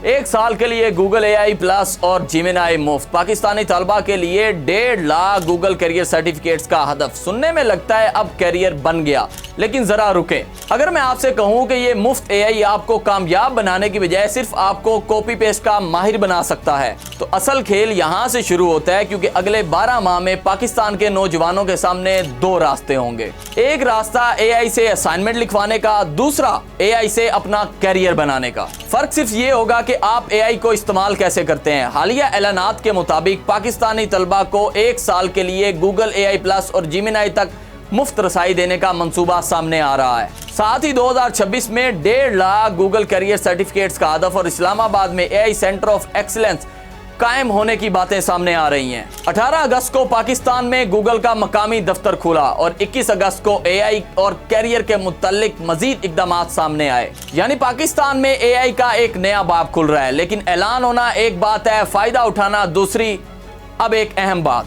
1 साल के लिए गूगल AI प्लस और जिमिनाई मुफ्त। पाकिस्तानी तलबा के लिए 1.5 लाख गूगल करियर सर्टिफिकेट्स का हदफ। सुनने में लगता है अब करियर बन गया, लेकिन जरा रुकें। अगर मैं आपसे कहूं कि ये मुफ्त AI आपको कामयाब बनाने की बजाय सिर्फ आपको कॉपी पेस्ट का माहिर बना सकता है, तो असल खेल यहां से शुरू होता है, क्योंकि अगले 12 माह में पाकिस्तान के नौजवानों के सामने 2 रास्ते होंगे। एक रास्ता AI से असाइनमेंट लिखवाने का, दूसरा AI से अपना करियर बनाने का। फर्क सिर्फ ये होगा कि आप AI को इस्तेमाल कैसे करते हैं। हालिया ऐलानात के मुताबिक पाकिस्तानी तलबा को 1 साल के लिए गूगल AI प्लस और जिमिनाई तक मुफ्त रसाई देने का मंसूबा सामने आ रहा है। साथ ही 2026 में 1.5 लाख गूगल करियर सर्टिफिकेट्स का हदफ और इस्लामाबाद में AI सेंटर ऑफ एक्सीलेंस कायम होने की बातें सामने आ रही हैं। 18 अगस्त को पाकिस्तान में गूगल का मकामी दफ्तर खुला और 21 अगस्त को AI और कैरियर के मुतालिक मजीद इकदामात सामने आए। यानी पाकिस्तान में AI का एक नया बाब खुल रहा है। लेकिन ऐलान होना एक बात है, फायदा उठाना दूसरी। अब एक अहम बात,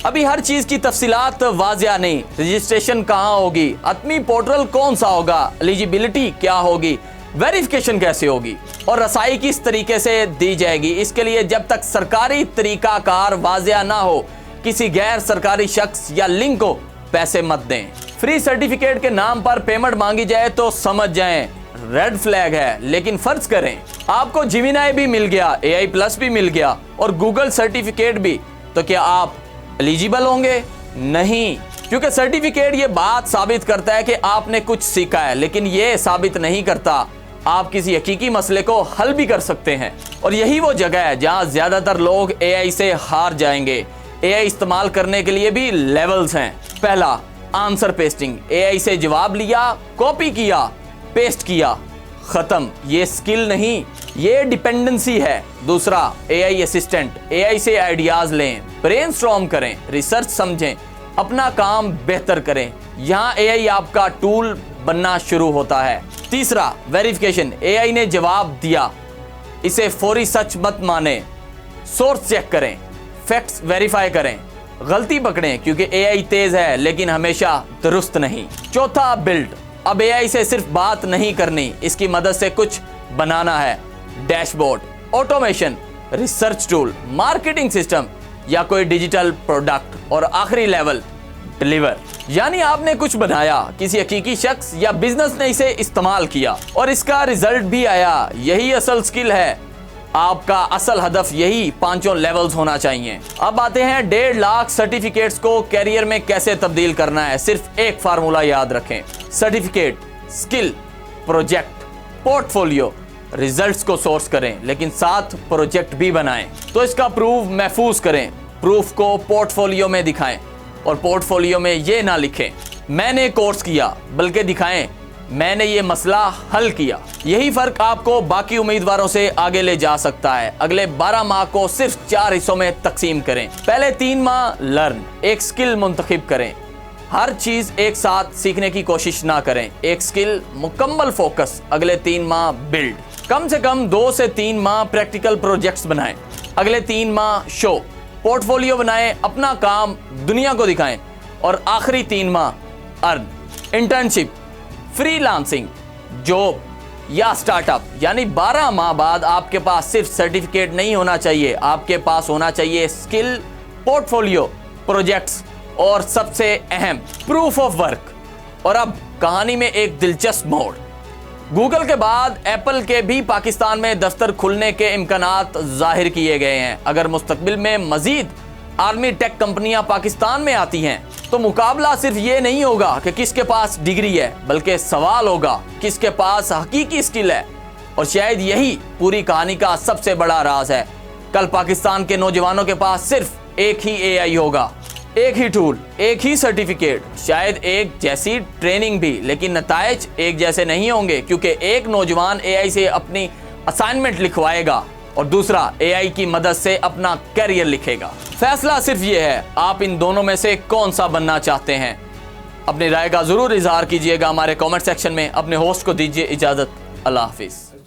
अभी हर चीज की तफसीलात वाजिया नहीं। रजिस्ट्रेशन कहाँ होगी, अतमी पोर्टल कौन सा होगा, एलिजिबिलिटी क्या होगी, वेरिफिकेशन कैसे होगी और रसाई किस तरीके से दी जाएगी, इसके लिए जब तक सरकारी तरीकाकार वाजिया ना हो, किसी गैर सरकारी शख्स या लिंक को पैसे मत दें। फ्री सर्टिफिकेट के नाम पर पेमेंट मांगी जाए तो समझ जाएं रेड फ्लैग है। लेकिन फर्ज करें आपको जिमिनाई भी मिल गया, AI प्लस भी मिल गया और गूगल सर्टिफिकेट भी, तो क्या आप एलिजिबल होंगे? नहीं, क्योंकि सर्टिफिकेट ये बात साबित करता है कि आपने कुछ सीखा है, लेकिन ये साबित नहीं करता आप किसी हकीकी मसले को हल भी कर सकते हैं। और यही वो जगह है जहां ज्यादातर लोग AI से हार जाएंगे। AI इस्तेमाल करने के लिए भी लेवल्स हैं। पहला, आंसर पेस्टिंग। AI से जवाब लिया, कॉपी किया, पेस्ट किया, खत्म। ये स्किल नहीं, ये डिपेंडेंसी है। दूसरा, AI असिस्टेंट। AI से आइडियाज लें, ब्रेनस्टॉर्म करें, रिसर्च समझें, अपना काम बेहतर करें। यहाँ AI आपका टूल बनना शुरू होता है। तीसरा, वेरिफिकेशन। AI ने जवाब दिया, इसे फौरी सच मत माने, सोर्स चेक करें, फैक्ट्स वेरीफाई करें, गलती पकड़ें, क्योंकि AI तेज है लेकिन हमेशा दुरुस्त नहीं। चौथा, बिल्ड। अब AI से सिर्फ बात नहीं करनी, इसकी मदद से कुछ बनाना है। Dashboard, automation, research tool, marketing system या कोई डिजिटल प्रोडक्ट। और आखिरी लेवल, डिलीवर। यानी आपने कुछ बनाया, किसी हकीकी शख्स या बिजनेस ने इसे इस्तेमाल किया और इसका रिजल्ट भी आया। यही असल स्किल है। आपका असल हदफ यही 5 लेवल्स होना चाहिए। अब आते हैं 1.5 लाख सर्टिफिकेट्स को कैरियर में कैसे तब्दील करना है। सिर्फ एक फार्मूला याद रखें, certificate, skill, project, portfolio. Results को सोर्स करें, लेकिन साथ प्रोजेक्ट भी बनाएं। तो इसका प्रूफ महफूज करें, प्रूफ को पोर्टफोलियो में दिखाएं और पोर्टफोलियो में ये ना लिखें मैंने कोर्स किया, बल्कि दिखाएं मैंने ये मसला हल किया। यही फर्क आपको बाकी उम्मीदवारों से आगे ले जा सकता है। अगले 12 माह को सिर्फ 4 हिस्सों में तकसीम करें। पहले 3 माह लर्न, एक स्किल मुंतखब करें। हर चीज एक साथ सीखने की कोशिश ना करें, एक स्किल मुकम्मल फोकस। अगले 3 माह बिल्ड, कम से कम 2 से 3 माह प्रैक्टिकल प्रोजेक्ट्स बनाएं। अगले 3 माह शो, पोर्टफोलियो बनाएं, अपना काम दुनिया को दिखाएं। और आखिरी 3 माह अर्न, इंटर्नशिप, फ्रीलांसिंग, जॉब या स्टार्टअप। यानी 12 माह बाद आपके पास सिर्फ सर्टिफिकेट नहीं होना चाहिए, आपके पास होना चाहिए स्किल, पोर्टफोलियो, प्रोजेक्ट्स और सबसे अहम प्रूफ ऑफ वर्क। और अब कहानी में एक दिलचस्प मोड़, गूगल के बाद एप्पल के भी पाकिस्तान में दफ्तर खुलने के इम्कानात जाहिर किए गए हैं। अगर मुस्तकबिल में मजीद आर्मी टेक कंपनियां पाकिस्तान में आती हैं, तो मुकाबला सिर्फ ये नहीं होगा कि किसके पास डिग्री है, बल्कि सवाल होगा किसके पास हकीकी स्किल है। और शायद यही पूरी कहानी का सबसे बड़ा राज है। कल पाकिस्तान के नौजवानों के पास सिर्फ एक ही AI होगा, एक ही टूल, एक ही सर्टिफिकेट, शायद एक जैसी ट्रेनिंग भी, लेकिन नतायज एक जैसे नहीं होंगे, क्योंकि एक नौजवान AI से अपनी असाइनमेंट लिखवाएगा और दूसरा AI की मदद से अपना करियर लिखेगा। फैसला सिर्फ ये है, आप इन दोनों में से कौन सा बनना चाहते हैं। अपनी राय का जरूर इजहार कीजिएगा हमारे कमेंट सेक्शन में। अपने होस्ट को दीजिए इजाजत। अल्लाह हाफिज।